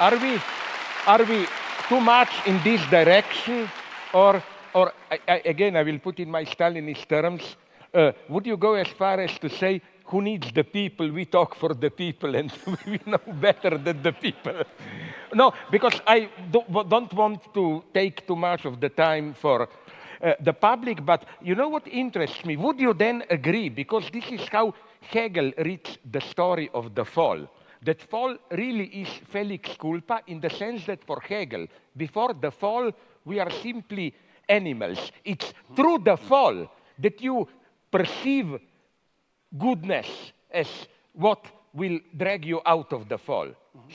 are we too much in this direction, or again, I will put in my Stalinist terms, would you go as far as to say, who needs the people? We talk for the people, and we know better than the people. No, because I don't want to take too much of the time for the public, but you know what interests me? Would you then agree, because this is how Hegel reads the story of the fall, that fall really is Felix Culpa, in the sense that for Hegel, before the fall, we are simply animals. It's through the fall that you perceive goodness as what will drag you out of the fall.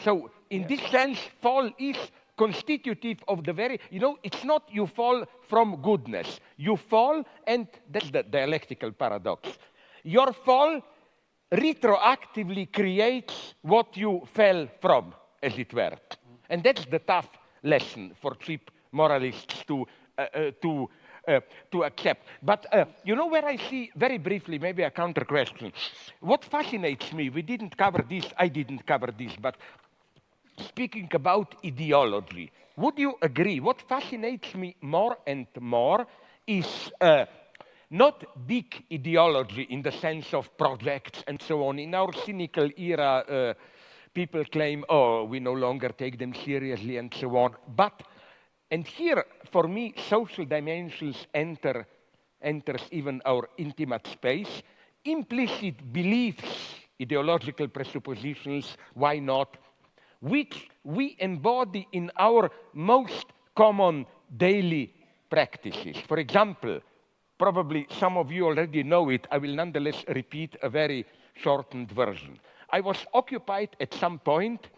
So in this sense, fall is constitutive of the very, it's not you fall from goodness. You fall, and that's the dialectical paradox. Your fall retroactively creates what you fell from, as it were. And that's the tough lesson for cheap moralists to accept. But where I see, very briefly, maybe a counter question. What fascinates me, we didn't cover this, I didn't cover this, but speaking about ideology, would you agree? What fascinates me more and more is not big ideology in the sense of projects and so on. In our cynical era, people claim, oh, we no longer take them seriously and so on. But, and here, for me, social dimensions enters even our intimate space. Implicit beliefs, ideological presuppositions, why not, which we embody in our most common daily practices. For example, probably some of you already know it, I will nonetheless repeat a very shortened version. I was occupied at some point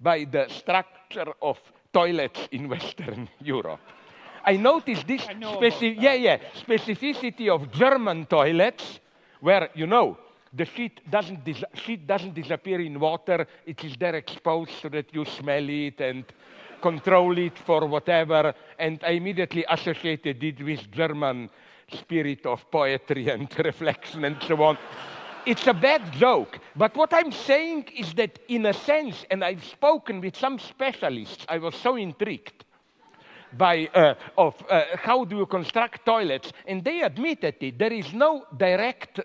by the structure of toilets in Western Europe. I noticed this specificity of German toilets, where, the sheet doesn't disappear in water, it is there exposed so that you smell it and control it for whatever, and I immediately associated it with German spirit of poetry and reflection and so on. It's a bad joke, but what I'm saying is that in a sense, and I've spoken with some specialists, I was so intrigued by how do you construct toilets, and they admitted it, there is no direct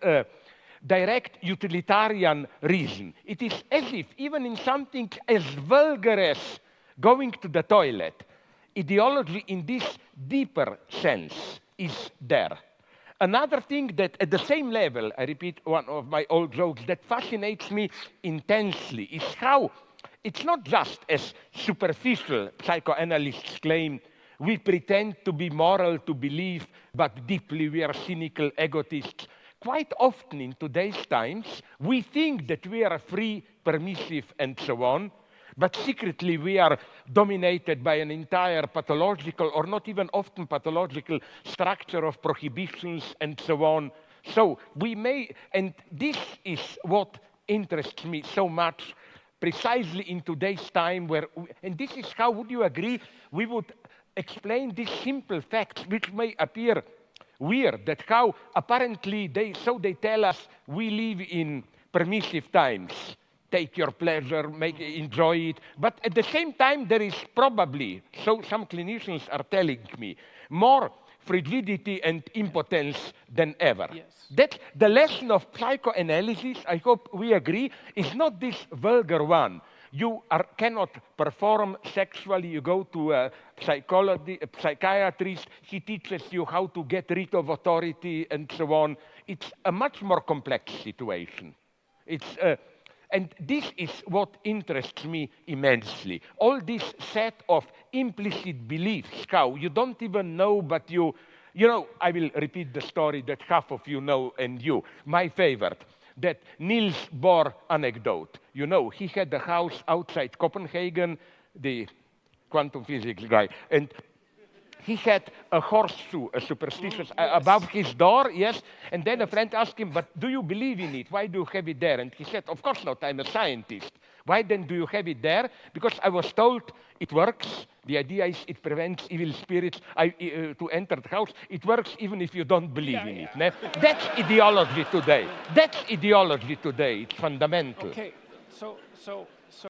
utilitarian reason. It is as if, even in something as vulgar as going to the toilet, ideology in this deeper sense is there. Another thing that at the same level, I repeat one of my old jokes, that fascinates me intensely is how it's not just as superficial psychoanalysts claim, we pretend to be moral to believe, but deeply we are cynical egotists. Quite often in today's times, we think that we are free, permissive, and so on, but secretly we are dominated by an entire pathological, or not even often pathological, structure of prohibitions and so on. So we may, and this is what interests me so much, precisely in today's time where, and this is how, would you agree, we would explain these simple facts which may appear weird, that how apparently they tell us we live in permissive times. Take your pleasure, enjoy it. But at the same time, there is probably, so some clinicians are telling me, more frigidity and impotence than ever. Yes. That the lesson of psychoanalysis, I hope we agree, is not this vulgar one. You cannot perform sexually, you go to a psychiatrist, he teaches you how to get rid of authority and so on. It's a much more complex situation. And this is what interests me immensely. All this set of implicit beliefs, how you don't even know, but you know, I will repeat the story that half of you know, and you, my favorite, that Niels Bohr anecdote. You know, he had a house outside Copenhagen, the quantum physics guy, and he had a horseshoe, a superstitious, above his door, yes, and then a friend asked him, but do you believe in it? Why do you have it there? And he said, of course not, I'm a scientist. Why then do you have it there? Because I was told it works. The idea is it prevents evil spirits to enter the house. It works even if you don't believe in it. Ne? That's ideology today. That's ideology today. It's fundamental. Okay, so